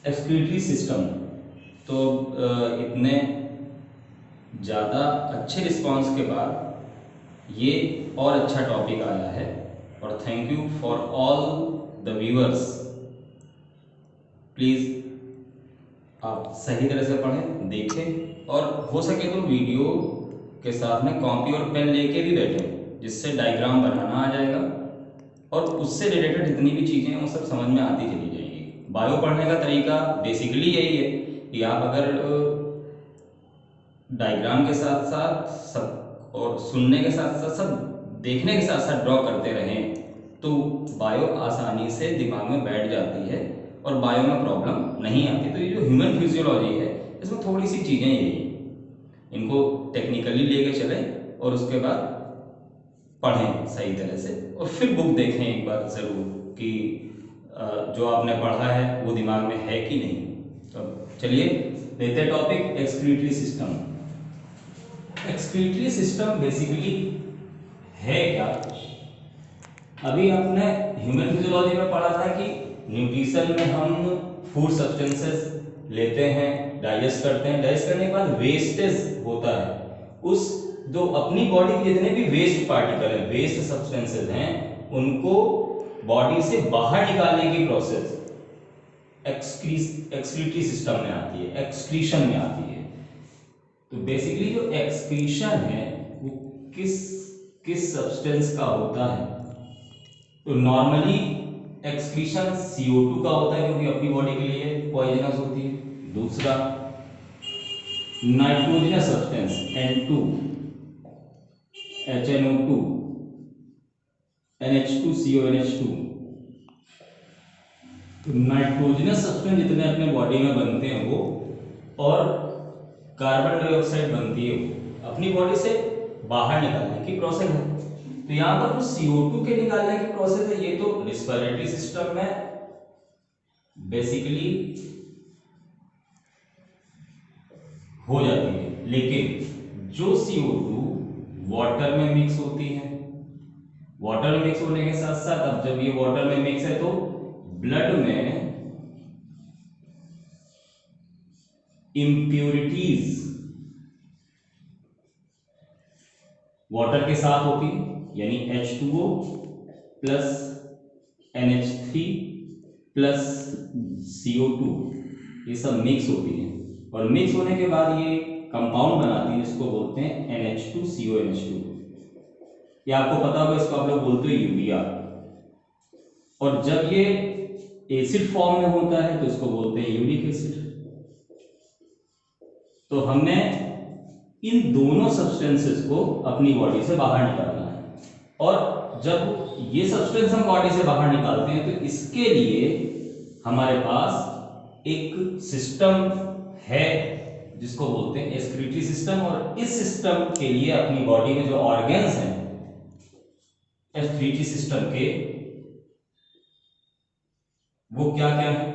Excretory system. तो इतने ज़्यादा अच्छे रिस्पांस के बाद ये और अच्छा टॉपिक आया है, और thank you for all the viewers. Please आप सही तरह से पढ़ें, देखें, और हो सके तो वीडियो के साथ में कॉपी और पेन लेके भी बैठें, जिससे डायग्राम बनाना आ जाएगा और उससे रिलेटेड जितनी भी चीज़ें हैं वो सब समझ में आती चली जाएंगी। बायो पढ़ने का तरीका बेसिकली यही है कि आप अगर डायग्राम के साथ साथ सब और सुनने के साथ साथ सब देखने के साथ साथ ड्रॉ करते रहें तो बायो आसानी से दिमाग में बैठ जाती है और बायो में प्रॉब्लम नहीं आती। तो ये जो ह्यूमन फिजियोलॉजी है इसमें थोड़ी सी चीज़ें यही हैं, इनको टेक्निकली लेके चलें और उसके बाद पढ़ें सही तरह से, और फिर बुक देखें एक बार ज़रूर कि जो आपने पढ़ा है वो दिमाग में है कि नहीं। तो चलिए लेते हैं topic excretory system. Excretory system basically है क्या? अभी आपने ह्यूमन फिजियोलॉजी में पढ़ा था कि न्यूट्रिशन में हम फूड सब्सटेंसेस लेते हैं, डाइजेस्ट करते हैं, डाइजेस्ट करने के बाद वेस्टेज होता है। उस जो अपनी बॉडी के जितने भी वेस्ट पार्टिकल हैं, वेस्ट सब्सटेंसेस हैं, उनको बॉडी से बाहर निकालने की प्रोसेस एक्सक्रीटरी सिस्टम में आती है, एक्सक्रीशन में आती है। तो बेसिकली जो एक्सक्रीशन है वो किस किस सब्सटेंस का होता है? तो नॉर्मली एक्सक्रीशन CO2 का होता है, क्योंकि अपनी बॉडी के लिए पॉइजनस होती है। दूसरा nitrogenous substance N2, HNO2, NH2, CONH2। तो नाइट्रोजनस सब्सटेंस जितने अपने बॉडी में बनते हैं वो, और कार्बन डाइऑक्साइड बनती है वो, अपनी बॉडी से बाहर निकालने की प्रोसेस है। तो यहाँ पर जो CO2 के निकालने की प्रोसेस है ये तो रिस्पिरेटरी सिस्टम में बेसिकली हो जाती है, लेकिन जो CO2 वाटर में मिक्स होती है, वाटर में मिक्स होने के साथ साथ अब जब ये वाटर में मिक्स है तो ब्लड में इम्प्यूरिटीज वाटर के साथ होती है, यानी H2O plus NH3 plus CO2, ये सब मिक्स होती है, और मिक्स होने के बाद ये कंपाउंड बनाती है जिसको बोलते हैं NH2CONH2। ये आपको पता होगा, इसको आप लोग बोलते हो यूरिया। और जब ये एसिड फॉर्म में होता है तो इसको बोलते हैं यूरिक एसिड। तो हमने इन दोनों सब्सटेंसेस को अपनी बॉडी से बाहर निकालना है, और जब ये सब्सटेंस हम बॉडी से बाहर निकालते हैं तो इसके लिए हमारे पास एक सिस्टम है जिसको बोलते हैं एक्सक्रीटरी सिस्टम। और इस सिस्टम के लिए अपनी बॉडी में जो ऑर्गन्स हैं एक्सक्रीटरी सिस्टम के, वो क्या क्या है?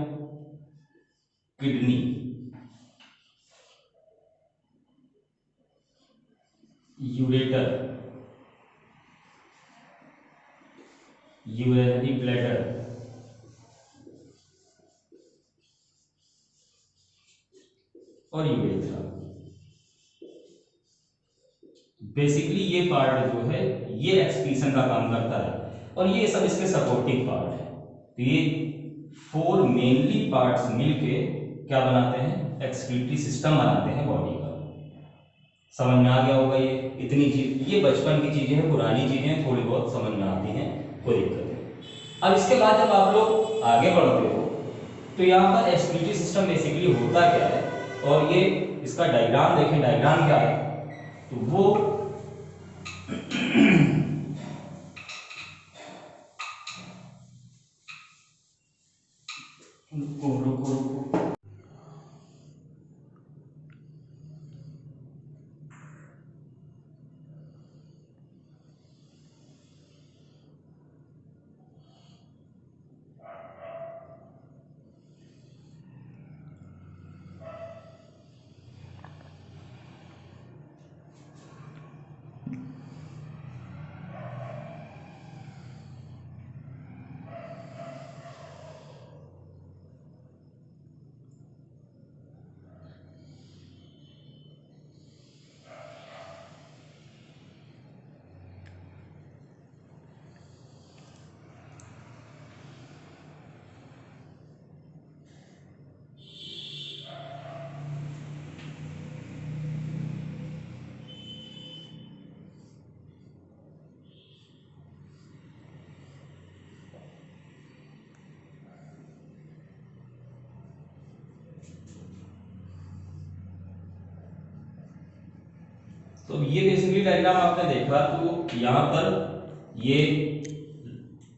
किडनी, यूरेटर, यूरिनरी ब्लैडर, और यूरेथ्रा। बेसिकली ये पार्ट जो है ये एक्सक्रीशन का काम करता है, और ये सब इसके सपोर्टिंग पार्ट है। तो ये 4 मेनली पार्ट्स मिलके क्या बनाते हैं? एक्सक्रीटरी सिस्टम बनाते हैं बॉडी का। समझ में आ गया होगा? ये इतनी चीज, ये बचपन की चीजें हैं, पुरानी चीजें हैं, थोड़ी बहुत समझ में आती हैं, कोई दिक्कत नहीं। अब इसके बाद जब आप लोग आगे बढ़ते हो तो यहाँ पर एक्सक्रीटरी सिस्टम बेसिकली होता क्या है, और ये इसका डायग्राम देखें, डायग्राम क्या है तो वो रुको रुको रुको, तो ये बेसिकली डायग्राम आपने देखा, तो यहाँ पर ये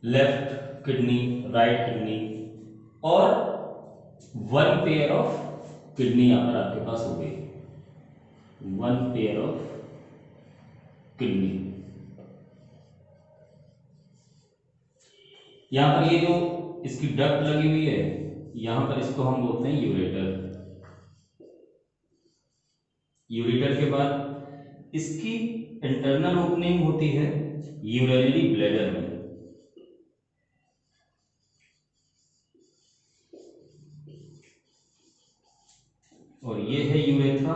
लेफ्ट किडनी, राइट किडनी और वन पेयर ऑफ किडनी यहाँ पर आपके पास हो गई, वन पेयर ऑफ किडनी। यहाँ पर ये जो इसकी डक्ट लगी हुई है, यहाँ पर इसको हम बोलते हैं यूरेटर। यूरेटर के बाद इसकी इंटरनल ओपनिंग होती है यूरिनरी ब्लैडर में। और ये है यूरेथ्रा।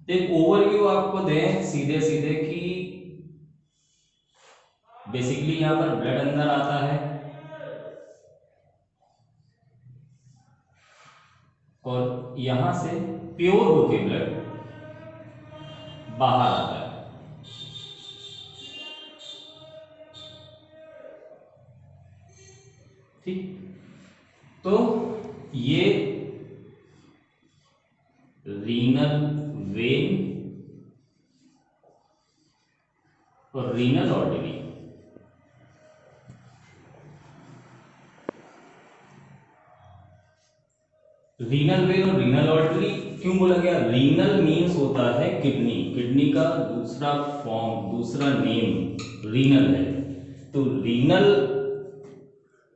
एक ओवरव्यू आपको दें सीधे सीधे कि बेसिकली यहां पर ब्लड अंदर आता है और यहां से प्योर होके ब्लड बाहर आता है। ठीक, तो ये रीनल वेन और रीनल आर्टरी, रीनल वेन और रीनल आर्टरी क्यों बोला गया? रीनल मीन्स होता है किडनी, किडनी का दूसरा फॉर्म, दूसरा नेम रीनल है। तो रीनल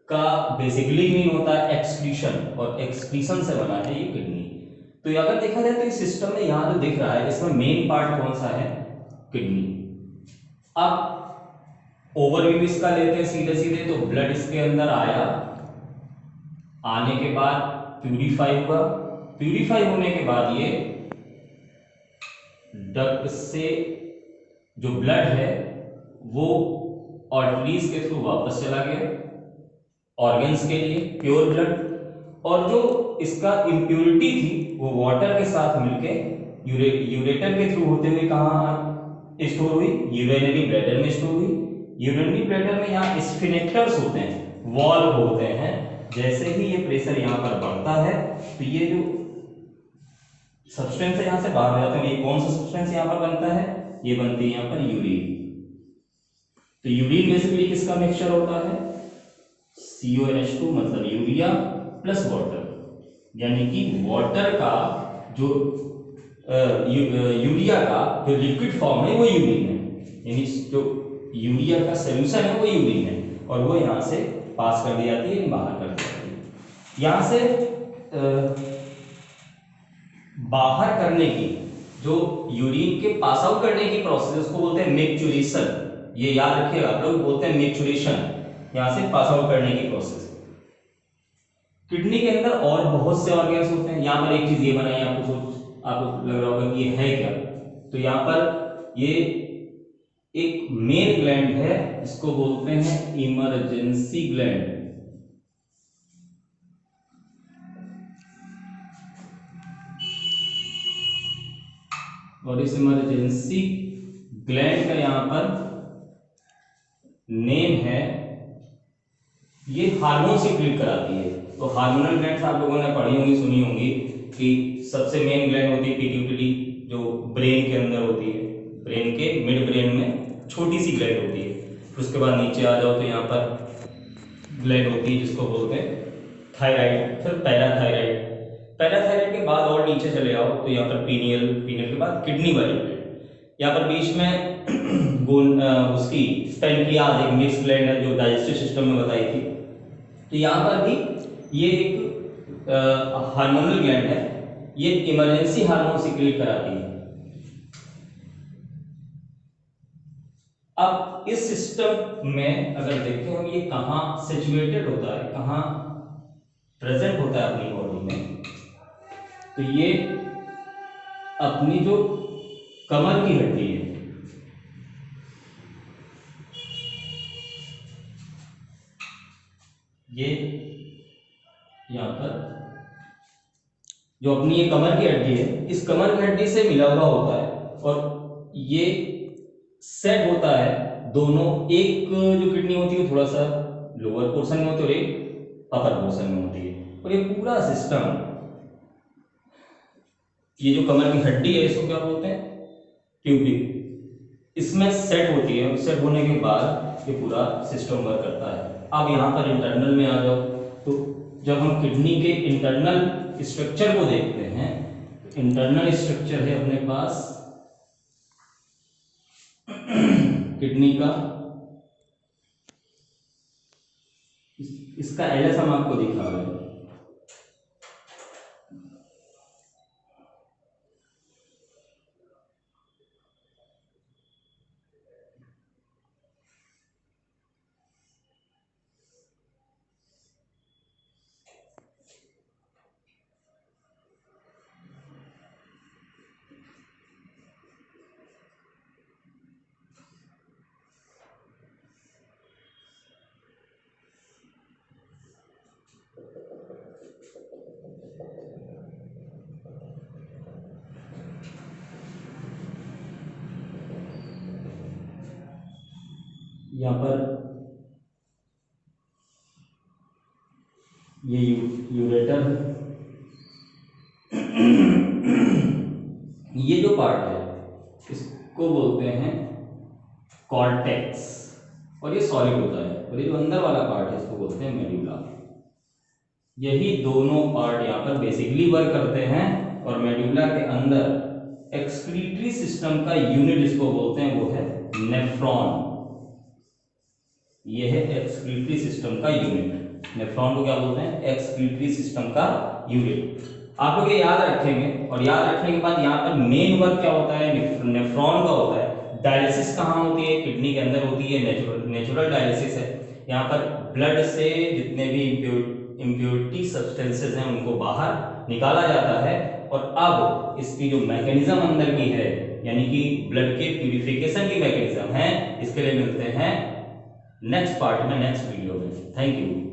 का बेसिकली मीन होता है एक्सक्रीशन, और एक्सक्रीशन से बना है ये किडनी। तो अगर देखा जाए तो इस सिस्टम में यहां जो दिख रहा है, इसमें मेन पार्ट कौन सा है? किडनी। अब ओवरव्यू इसका लेते हैं सीधे सीधे। तो ब्लड इसके अंदर आया, आने के बाद प्यूरिफाई हुआ, प्यूरिफाई होने के बाद ये डक्ट से जो ब्लड है वो आर्टरीज के थ्रू वापस चला गया ऑर्गन्स के लिए, प्योर ब्लड। और जो इसका इम्प्योरिटी थी वो वाटर के साथ मिलके यूरेटर के थ्रू होते हुए कहाँ स्टोर हुई? यूरिनरी ब्लैडर में स्टोर हुई। यूरिनरी ब्लैडर में यहाँ स्फिनेक्टर्स होते हैं, वॉल्व होते हैं। जैसे ही ये प्रेशर यहाँ पर बढ़ता है तो ये जो सब्सटेंस है यहाँ से बाहर हो जाता है। ये कौन सा सब्सटेंस यहाँ पर बनता है? ये बनती है यहाँ पर यूरिन। तो यूरिन बेसिकली किसका मिक्सचर होता है? COH2 मतलब यूरिया प्लस वाटर, यानी कि वाटर का जो यूरिया का जो लिक्विड फॉर्म है वो यूरिन है, यानी जो यूरिया का सोल्यूशन है वो यूरिन है, और वो यहाँ से पास कर दी जाती है, बाहर कर दी जाती है। यहाँ से बाहर करने की, जो यूरिन के पास आउट करने की प्रोसेस, उसको बोलते हैं मैच्योरेशन। ये याद रखिएगा आप लोग, बोलते हैं मैच्योरेशन, यहाँ से पास आउट करने की प्रोसेस। किडनी के अंदर और बहुत से ऑर्गन्स होते हैं। यहाँ पर एक चीज ये बनाई, आपको लग रहा होगा कि ये है क्या? तो यहाँ पर ये एक मेन ग्लैंड है, इसको बोलते हैं इमरजेंसी ग्लैंड। और इस इमरजेंसी ग्लैंड का यहाँ पर नेम है, ये हार्मोन सीक्रेट कराती है। तो हार्मोनल ग्लैंड्स आप लोगों ने पढ़ी होंगी, सुनी होंगी कि सबसे मेन ग्लैंड होती है पिट्यूटरी, जो ब्रेन के अंदर होती है, ब्रेन के मिड ब्रेन में छोटी सी ग्लैंड होती है। फिर उसके बाद नीचे आ जाओ तो यहाँ पर ग्लैंड होती है जिसको बोलते हैं थायराइड, फिर पैराथायराइड। पैराथायराइड के बाद और नीचे चले आओ तो यहाँ पर पीनियल, पीनियल के बाद किडनी वाली ग्लैंड। यहाँ पर बीच में उसकी पैनक्रियाज एक मिक्स ग्लैंड है जो डाइजेस्टिव सिस्टम में बताई थी। तो यहाँ पर भी ये एक हार्मोनल ग्लैंड है, ये इमरजेंसी हार्मोन सीक्रेट कराती है। अब इस सिस्टम में अगर देखें हम, ये कहाँ सिचुएटेड होता है, कहाँ प्रेजेंट होता है अपनी बॉडी में? तो ये अपनी जो कमर की हड्डी है, ये यहाँ पर जो अपनी ये कमर की हड्डी है, इस कमर की हड्डी से मिला हुआ होता है, और ये सेट होता है दोनों। एक जो किडनी होती है थोड़ा सा लोअर पोर्शन में होती है और एक अपर पोर्शन में होती है। और ये पूरा सिस्टम ये जो कमर की हड्डी है इसको क्या बोलते हैं, ट्यूबिंग। इसमें सेट होती है, सेट होने के बाद ये पूरा सिस्टम वर्क करता है। अब यहाँ पर इंटरनल में आ जाओ, तो जब हम किडनी के इंटरनल स्ट्रक्चर को देखते हैं, तो इंटरनल स्ट्रक्चर है अपने पास किडनी का, इसका एलएस हम आपको दिखा रहे हैं। यहाँ पर ये यूरेटर, ये जो पार्ट है इसको बोलते हैं कॉर्टेक्स, और ये सॉलिड होता है, और ये जो अंदर वाला पार्ट है इसको बोलते हैं मेडुला। यही दोनों पार्ट यहाँ पर बेसिकली वर्क करते हैं, और मेडुला के अंदर एक्सक्रीटरी सिस्टम का यूनिट इसको बोलते हैं, वो है नेफ्रॉन। ये है एक्सक्रीटरी सिस्टम का यूनिट, नेफ्रॉन को क्या बोलते हैं, एक्सक्रीटरी सिस्टम का यूनिट। आप लोग ये याद रखेंगे, और याद रखने के बाद यहाँ पर मेन वर्क क्या होता है, नेफ्रॉन का होता है। डायलिसिस कहाँ होती है, किडनी के अंदर होती है, नेचुरल डायलिसिस है। यहाँ पर ब्लड से जितने भी इम्प्योरिटी सब्सटेंसेस हैं उनको बाहर निकाला जाता है, और अब इसकी जो मैकेनिज्म अंदर की है, यानी कि ब्लड के प्यूरिफिकेशन की मैकेनिज्म है, इसके लिए मिलते हैं नेक्स्ट पार्ट में, नेक्स्ट वीडियो में। Thank you.